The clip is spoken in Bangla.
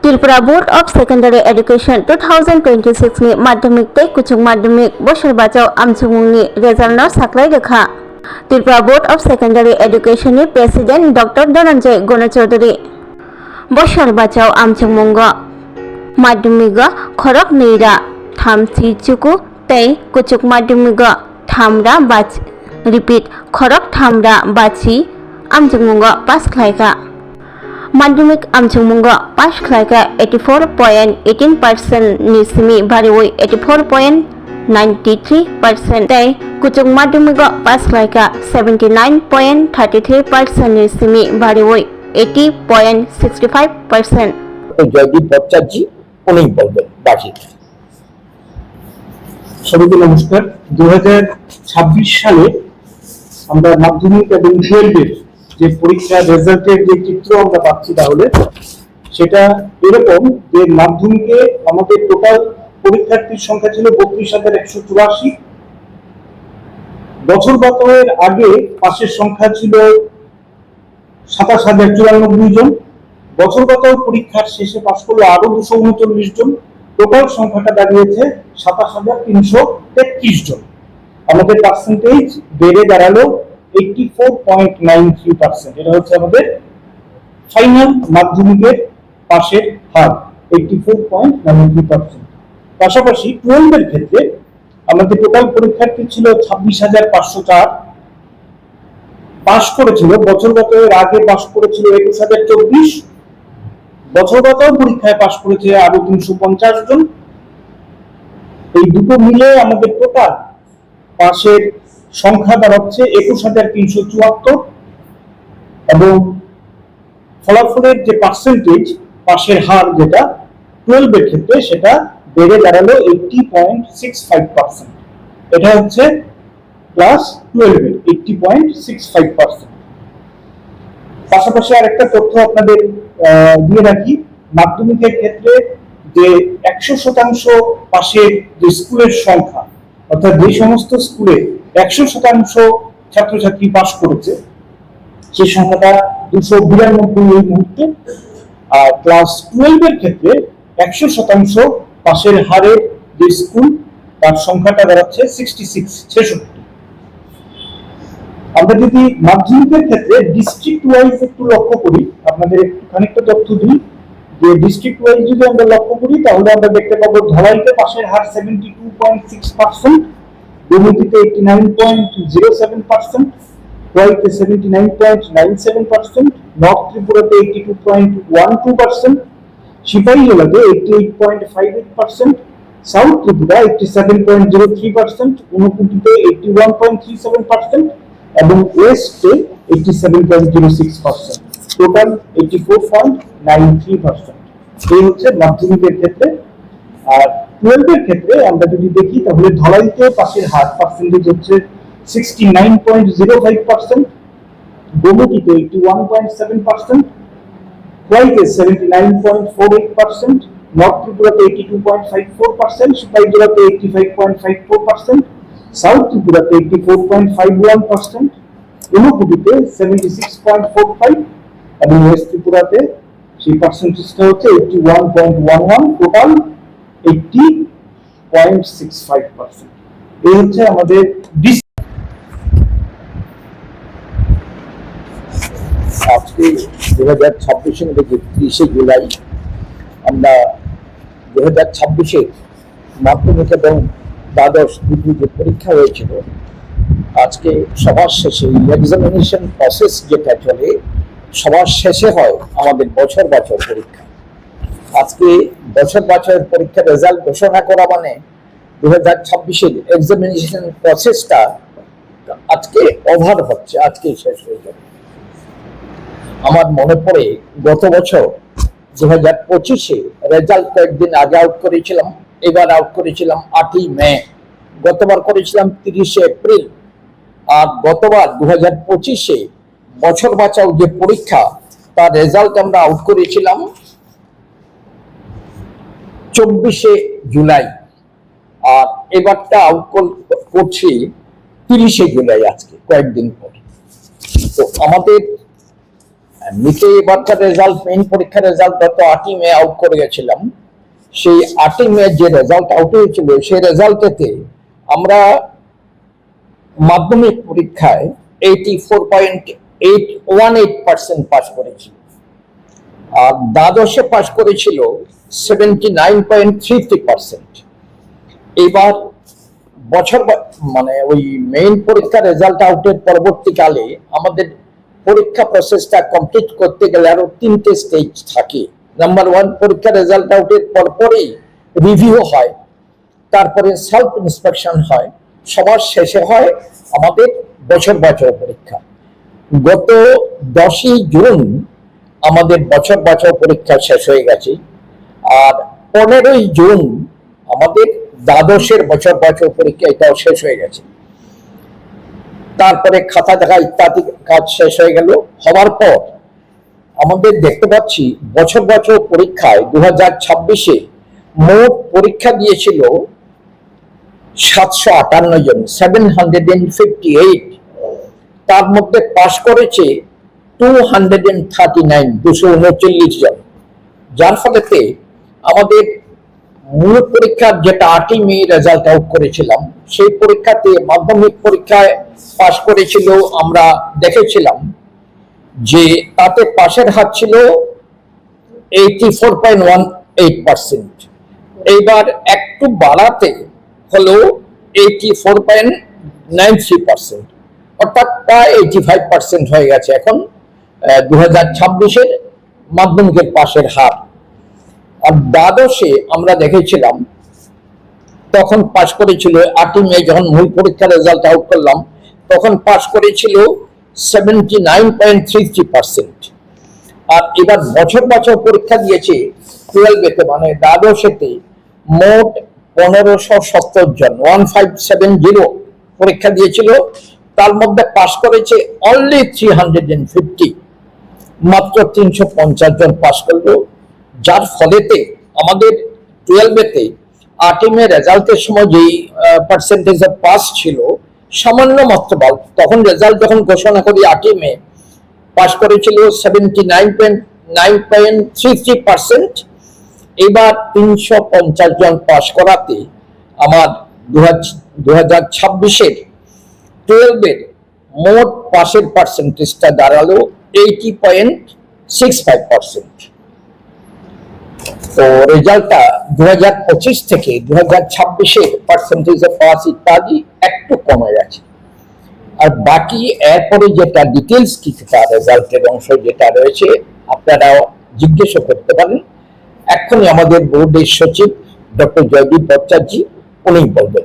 Tripura board of secondary education 2026 ni madhyamik tei kuchuk madhyamik boshor bachao amchungmungni result no saklai rekha. Tripura board of secondary education ni president Dr. Dhananjay Gunachowdhury boshor bachao amchungmung madhyamik khorok neira thamsi chuku tei kuchuk madhyamik thamra bach repeat khorok thamra bachi amchungmung pass khlaika. माध्यमिक आमचुंगमुंग पास खलायका 84.18% नि सिमी बारिवै 84.93% तै कुचुक माध्यमिक पास खलायका 79.33% नि सिमी बारिवै 80.65%। জয়দীপ ভট্টাচার্য উনি বলবেন বাকি। সবাইকে নমস্কার। 2026 সালে আমরা মাধ্যমিক এবং টুয়েলভের যে পরীক্ষার রেজাল্টের যে চিত্র আমরা পাচ্ছি, তাহলে সেটা এরকম যে মাধ্যমিকে আমাদের টোটাল পরীক্ষার্থীর সংখ্যা ছিল 32,184। বছর গতয়ের আগে পাশের সংখ্যা ছিল 27,094 জন। বছর গত পরীক্ষার শেষে পাশ করলো আরো 239 জন। টোটাল সংখ্যাটা দাঁড়িয়েছে 27,333 জন। আমাদের পার্সেন্টেজ বেড়ে দাঁড়ালো 84.93%। এটা হচ্ছে আমাদের ফাইনাল মাধ্যমিকের পাশের হার 84.93%। পাশাপাশি 12 এর ক্ষেত্রে আমাদের টোটাল পরীক্ষার্থী ছিল 26,504। পাশ করেছিল বছরগত এর আগে পাশ করেছিল 21,024। বছরগত পরীক্ষায় পাশ করেছে আরো 350 জন। এই দুটো মিলে আমাদের টোটাল পাশের সংখ্যা দাঁড়াচ্ছে 21,374 এবং ফলাফলের যে পার্সেন্টেজ পাশের হার যেটা 12 এর ক্ষেত্রে সেটা বেড়ে দাঁড়ালো 80.65%। এটা হচ্ছে ক্লাস 12 এর 80.65%। পাশাপাশি আরেকটা তথ্য আপনাদের দিয়ে রাখি, মাধ্যমিকের ক্ষেত্রে যে 100% পাশের যে স্কুলের সংখ্যা, অর্থাৎ যে সমস্ত স্কুলে 100% ছাত্রছাত্রী পাস করেছে সেই সংখ্যাটা 292 এই মুহূর্তে। আর ক্লাস 12 এর ক্ষেত্রে 100% পাশের হারে যে স্কুল তার সংখ্যাটা দাঁড়াচ্ছে 66। আমরা যদি মাধ্যমিকের ক্ষেত্রে ডিস্ট্রিক্ট ওয়াইজ একটু লক্ষ্য করি, আপনাদের একটু খানিকটা তথ্য দিই যে ডিস্ট্রিক্ট ওয়াইজ যদি আমরা লক্ষ্য করি তাহলে আমরা দেখতে পাবো ধলাইতে পাশের হার 72.6%, গোমতীতে 89.07%, খোয়াইতে 79.97%, নর্থ ত্রিপুরাতে 82.12%, সিপাহীজলাতে 88.58%, সাউথ ত্রিপুরা 87.03%, ঊনকোটিতে 81.37% এবং ওয়েস্টে 87.06%। টোটাল 84.93%। এই হচ্ছে মাধ্যমিকের ক্ষেত্রে। আর 12 এর ক্ষেত্রে আমরা যদি দেখি তাহলে ধলাইতে পাশের হার পার্সেন্টেজ হচ্ছে 69.05%, গোমতীতে 81.7%, খোয়াইতে 79.48%, নর্থ ত্রিপুরাতে 82.54%, সিপাহীজলাতে 85.54%, সাউথ ত্রিপুরাতে 84.51%, ঊনকোটিতে 76.45 এবং ওয়েস্ট ত্রিপুরাতে সেই পার্সেন্টেজটা হচ্ছে 81.11। টোটাল 80.65%। এই হচ্ছে আমাদের আজকে 2026 থেকে 30 জুলাই আমরা 2026 মাধ্যমিক এবং দ্বাদশ দুটি যে পরীক্ষা হয়েছিল, আজকে সবার শেষে এক্সামিনেশন প্রসেস যেটা চলে সবার শেষে হয় আমাদের বছর পরীক্ষা। আজকে বছর পরীক্ষার রেজাল্ট ঘোষণা করা মানে 2026 এক্সামিনেশন প্রসেসটা আজকে ওভার হচ্ছে, আজকে শেষ হয়ে যাবে। আমার মনে পড়ে গত বছর 2025 রেজাল্ট কয়েকদিন আগে আউট করেছিলাম, এবার আউট করেছিলাম 8ই মে, গতবার করেছিলাম 30 এপ্রিল। আর গতবার 2025 বছর বাঁচাও যে পরীক্ষা তার রেজাল্ট আমরা আউট করেছিলাম 24 জুলাই। আর এবারটা আউট করছি 30 জুলাই, আজকে কয়েকদিন পর। তো আমাদের এমনিতে এবারকার রেজাল্ট, মেইন পরীক্ষার রেজাল্ট গত 8ই মে আউট করে গেছিলাম। সেই 8ই মে যে রেজাল্ট আউট হয়েছিল, সেই রেজাল্টেতে আমরা মাধ্যমিক পরীক্ষায় 84.818% পাস করেছি, আর দ্বাদশে পাস করেছিল 79.33%। এবার মানে ওই মেইন পরীক্ষার রেজাল্ট আউটের পরবর্তীকালে আমাদের পরীক্ষা প্রসেসটা কমপ্লিট করতে গেলে আরো 3টে স্টেজ থাকে। নাম্বার 1, পরীক্ষার রেজাল্ট আউটের পরপরই রিভিউ হয়, তারপরে সেলফ ইন্সপেকশন হয়, সবার শেষে হয় আমাদের বছর পরীক্ষা। গত 10ই জুন আমাদের বছর পরীক্ষা শেষ হয়ে গেছে, আর 15ই জুন আমাদের দ্বাদশের বছর পরীক্ষা এটাও শেষ হয়ে গেছে। তারপরে খাতা দেখা ইত্যাদি কাজ শেষ হয়ে গেল। হওয়ার পর আমাদের দেখতে পাচ্ছি বছর পরীক্ষায় 2026-এ মোট পরীক্ষা দিয়েছিল 758 জন, 758। তার মধ্যে পাশ করেছে 239 জন, যার ফলেতে আমাদের মূল পরীক্ষার যেটা 8ই মে রেজাল্ট আউট করেছিলাম, সেই পরীক্ষাতে মাধ্যমিক পরীক্ষায় পাশ করেছিল, আমরা দেখেছিলাম যে তাতে পাশের হার ছিল 84.18%। এইবার একটু বাড়াতে হলো 84.93%, অর্থাৎ প্রায় 85% হয়ে গেছে এখন 2026-এর মাধ্যমিকের পাশের হার। আর দ্বাদশে আমরা দেখেছিলাম তখন পাশ করেছিল 8ই মে, যখন মূল পরীক্ষার রেজাল্ট আউট করলাম তখন পাশ করেছিল 79.33%। আর এবার বছর পরীক্ষা দিয়েছে 12-এতে, মানে দ্বাদশেতে মোট 1570 জন, 1570 পরীক্ষা দিয়েছিল। তার মধ্যে পাশ করেছে অনলি 350, মাত্র 350 জন পাশ করলো, যার ফলেতে আমাদের 12-এতে 8ই মে রেজাল্টের সময় যেই পার্সেন্টেজ অফ পাস ছিল সামান্য মাত্র তখন রেজাল্ট যখন ঘোষণা করি 8ই মে পাস করেছিল 79.33%। এবার 350 জন পাস করাতে আমার 2026-এর 12-এর মোট পাসের পার্সেন্টেজটা দাঁড়ালো 80.65%। তো রেজাল্টটা 2025 থেকে 2026-এর পার্সেন্টেজে পাস ইত্যাদি একটু কমে গেছে। আর বাকি এরপরে যেটা ডিটেলস কিছুটা রেজাল্টের অংশ যেটা রয়েছে আপনারা জিজ্ঞেস করতে পারেন। এখনই আমাদের বোর্ডের সচিব ডক্টর জয়দীপ ভট্টাচার্য উনি বলবেন।